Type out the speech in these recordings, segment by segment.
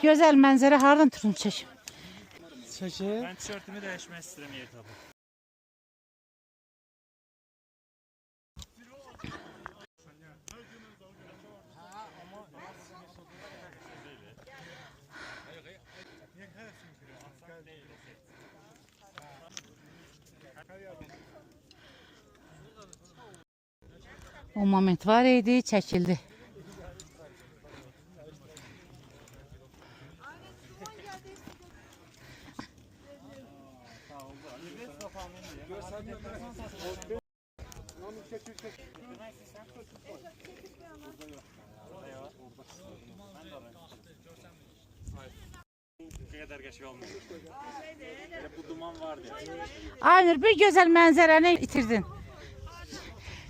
Gözəl mənzərə hardan turun çək? Ben tişörtümü değişmek istedim yer tabi. O moment var idi, çəkildi. Ne kadar geç olmuyor. Bu duman vardı ya. Aynur, bir gözəl mənzərəni itirdin.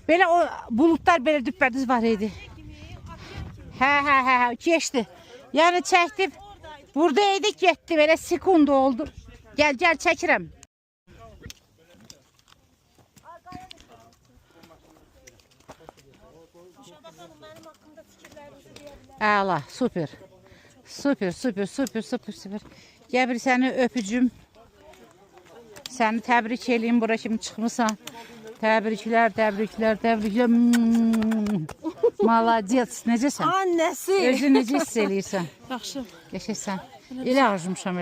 Belə o bulutlar belə düppədüz var idi. Hə, keçdi. Yəni çəkdim. Burada idi, getdi, belə sekund oldu. Gəl, çəkirəm. Əla, super. Super. Gəbir səni öpücüm. Səni təbrik eləyim, bura kimi çıxmısan. Təbriklər. Maladiyyət, necəsən? Annesi. Özü necə hiss eləyirsən? Yaxşı. Yaşasən. Elə arjumşam.